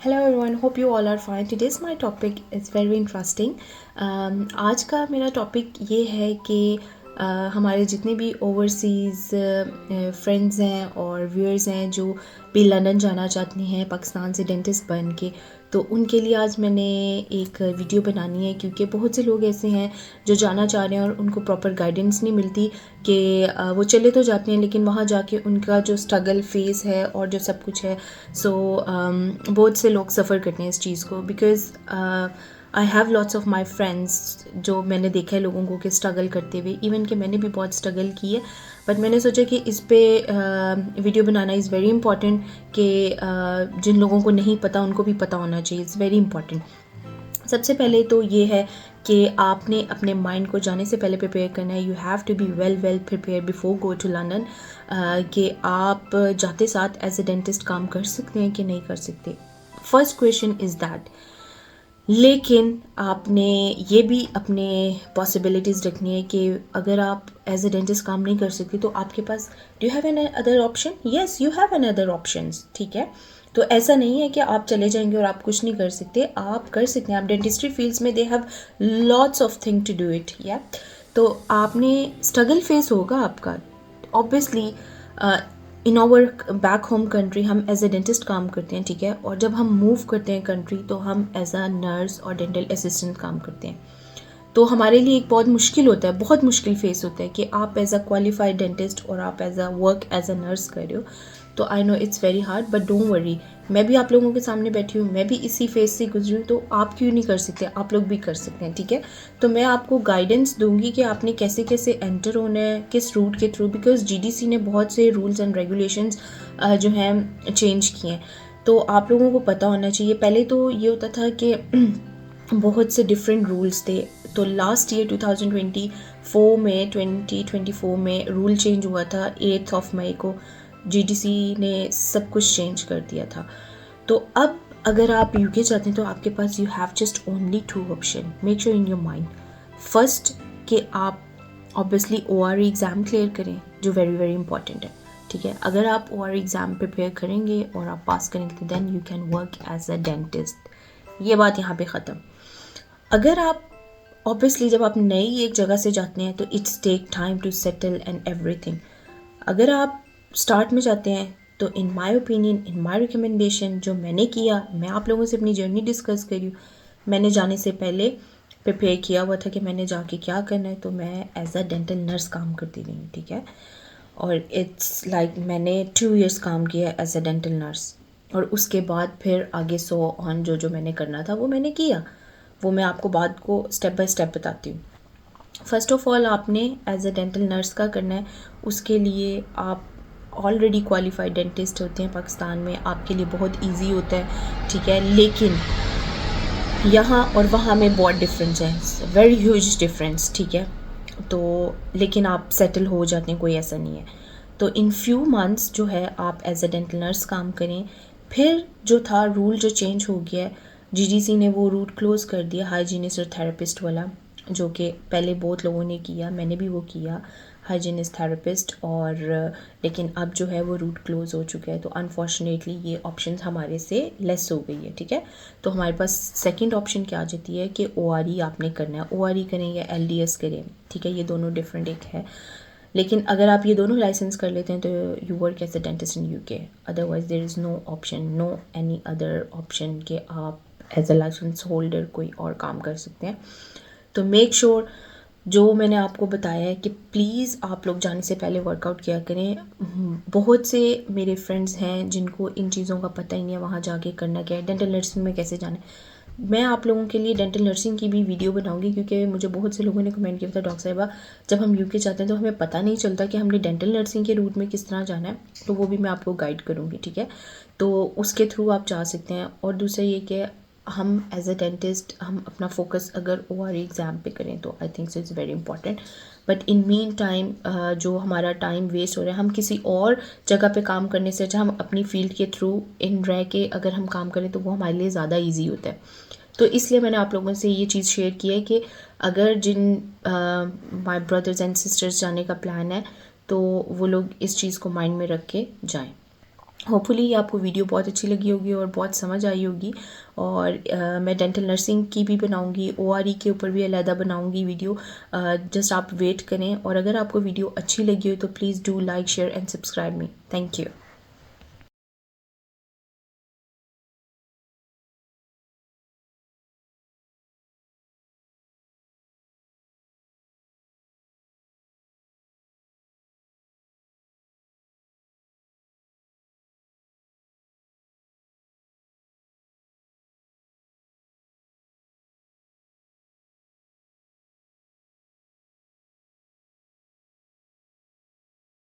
Hello everyone, hope you all are fine. Today's my topic is very interesting. आज का मेरा topic ये है कि हमारे जितने भी ओवरसीज़ फ्रेंड्स हैं और व्यूअर्स हैं जो भी लंदन जाना चाहती हैं पाकिस्तान से डेंटिस्ट बन के, तो उनके लिए आज मैंने एक वीडियो बनानी है क्योंकि बहुत से लोग ऐसे हैं जो जाना चाह रहे हैं और उनको प्रॉपर गाइडेंस नहीं मिलती कि वो चले तो जाते हैं लेकिन वहाँ जाके उनका जो स्ट्रगल फेस है और जो सब कुछ है बहुत से लोग सफ़र करते हैं इस चीज़ को because I have lots of my friends जो मैंने देखा है लोगों को कि स्ट्रगल करते हुए, इवन कि मैंने भी बहुत स्ट्रगल की है। बट मैंने सोचा कि इस पे video banana is very important कि जिन लोगों को नहीं पता उनको भी पता होना चाहिए। Is very important. सबसे पहले तो ये है कि आपने अपने माइंड को जाने से पहले प्रिपेयर करना है। You have to be well prepare before go to London कि आप जाते साथ एज ए डेंटिस्ट काम कर सकते हैं कि नहीं कर सकते। First question is that. लेकिन आपने ये भी अपने पॉसिबिलिटीज़ रखनी है कि अगर आप एज ए डेंटिस्ट काम नहीं कर सकते तो आपके पास do you have another option? Yes, you have another options. ठीक है, तो ऐसा नहीं है कि आप चले जाएंगे और आप कुछ नहीं कर सकते, आप कर सकते हैं। आप डेंटिस्ट्री फील्ड्स में they have lots of thing to do it. या तो आपने स्ट्रगल फेस होगा आपका obviously. In our back home country हम एज ए डेंटिस्ट काम करते हैं, ठीक है, और जब हम मूव करते हैं कंट्री तो हम एज अ नर्स और डेंटल असिस्टेंट काम करते हैं। तो हमारे लिए एक बहुत मुश्किल होता है, बहुत मुश्किल फेस होता है कि आप एज अ क्वालिफाइड डेंटिस्ट और आप as a work as a nurse कर रहे हो। तो I know it's very hard but don't worry, मैं भी आप लोगों के सामने बैठी हूँ, मैं भी इसी फेस से गुजरी हूँ, तो आप क्यों नहीं कर सकते? आप लोग भी कर सकते हैं। ठीक है, तो मैं आपको गाइडेंस दूंगी कि आपने कैसे कैसे एंटर होना है, किस रूट के थ्रू, बिकॉज जीडीसी ने बहुत से रूल्स एंड रेगुलेशंस जो हैं चेंज किए हैं, तो आप लोगों को पता होना चाहिए। पहले तो ये होता था कि बहुत से डिफरेंट रूल्स थे। तो लास्ट ईयर 2024 में रूल चेंज हुआ था 8 मई को। जीडीसी ने सब कुछ चेंज कर दिया था। तो अब अगर आप यूके चाहते हैं तो आपके पास you have just only 2 option. Make sure in your mind first कि आप ऑब्वियसली ओआरई एग्ज़ाम क्लियर करें जो वेरी वेरी इंपॉर्टेंट है। ठीक है, अगर आप ओआरई एग्ज़ाम प्रिपेयर करेंगे और आप पास करेंगे तो then you can work as a dentist. ये बात यहाँ पे ख़त्म। अगर आप ऑब्वियसली जब आप नई एक जगह से जाते हैं तो it's take time to settle and everything. अगर आप स्टार्ट में जाते हैं तो in my opinion, in my recommendation, जो मैंने किया, मैं आप लोगों से अपनी जर्नी डिस्कस कर रही हूँ। मैंने जाने से पहले प्रिपेयर किया हुआ था कि मैंने जाके क्या करना है, तो मैं एज अ डेंटल नर्स काम करती रही हूँ। ठीक है, और इट्स लाइक मैंने 2 इयर्स काम किया एज अ डेंटल नर्स, और उसके बाद फिर आगे सो ऑन जो जो मैंने करना था वो मैंने किया। वो मैं आपको बाद को स्टेप बाय स्टेप बताती हूँ। फर्स्ट ऑफ ऑल आपने एज अ डेंटल नर्स का करना है। उसके लिए आप ऑलरेडी क्वालिफाइड डेंटिस्ट होते हैं पाकिस्तान में, आपके लिए बहुत इजी होता है। ठीक है, लेकिन यहाँ और वहाँ में बहुत डिफरेंस है, वेरी ह्यूज डिफरेंस। ठीक है, तो लेकिन आप सेटल हो जाते हैं, कोई ऐसा नहीं है। तो इन फ्यू मंथ्स जो है आप एज अ डेंटल नर्स काम करें। फिर जो था रूल जो चेंज हो गया है, जीडीसी ने वो रूट क्लोज़ कर दिया हाइजीनिस्ट और थेरेपिस्ट वाला, जो कि पहले बहुत लोगों ने किया, मैंने भी वो किया हाइजीनिस्ट थेरेपिस्ट, और लेकिन अब जो है वो रूट क्लोज़ हो चुका है। तो अनफॉर्चुनेटली ये ऑप्शन हमारे से लेस हो गई है। ठीक है, तो हमारे पास सेकंड ऑप्शन क्या आ जाती है कि ओआरई आपने करना है। ओआरई करें या एलडीएस करें, ठीक है, ये दोनों डिफरेंट एक है। लेकिन अगर आप ये दोनों लाइसेंस कर लेते हैं तो you work as a dentist in UK. Otherwise there is no option, no any other option कि आप एज अ लाइसेंस होल्डर कोई और काम कर सकते हैं। तो मेक श्योर जो मैंने आपको बताया है कि प्लीज़ आप लोग जाने से पहले वर्कआउट किया करें। बहुत से मेरे फ्रेंड्स हैं जिनको इन चीज़ों का पता ही नहीं है वहाँ जाके करना क्या है, डेंटल नर्सिंग में कैसे जाना है। मैं आप लोगों के लिए डेंटल नर्सिंग की भी वीडियो बनाऊंगी क्योंकि मुझे बहुत से लोगों ने कमेंट किया था, डॉक्टर साहिबा जब हम यूके जाते हैं तो हमें पता नहीं चलता कि हमने डेंटल नर्सिंग के रूट में किस तरह जाना है, तो वो भी मैं आपको गाइड करूँगी। ठीक है, तो उसके थ्रू आप जा सकते हैं। और दूसरा ये कि हम एज अ डेंटिस्ट हम अपना फोकस अगर ओआरई एग्ज़ाम पे करें तो I think so is very important. But in mean time जो हमारा टाइम वेस्ट हो रहा है, हम किसी और जगह पे काम करने से अच्छा हम अपनी फील्ड के थ्रू इन रह के अगर हम काम करें तो वो हमारे लिए ज़्यादा ईजी होता है। तो इसलिए मैंने आप लोगों से ये चीज़ शेयर की है कि अगर जिन माय ब्रदर्स एंड सिस्टर्स जाने का प्लान है तो वो लोग इस चीज़ को माइंड में रख के जाएं। होपफुली आपको वीडियो बहुत अच्छी लगी होगी और बहुत समझ आई होगी। और मैं डेंटल नर्सिंग की भी बनाऊंगी, ORE के ऊपर भी अलहदा बनाऊंगी वीडियो। जस्ट आप वेट करें। और अगर आपको वीडियो अच्छी लगी हो तो please do like, share and subscribe me. Thank you.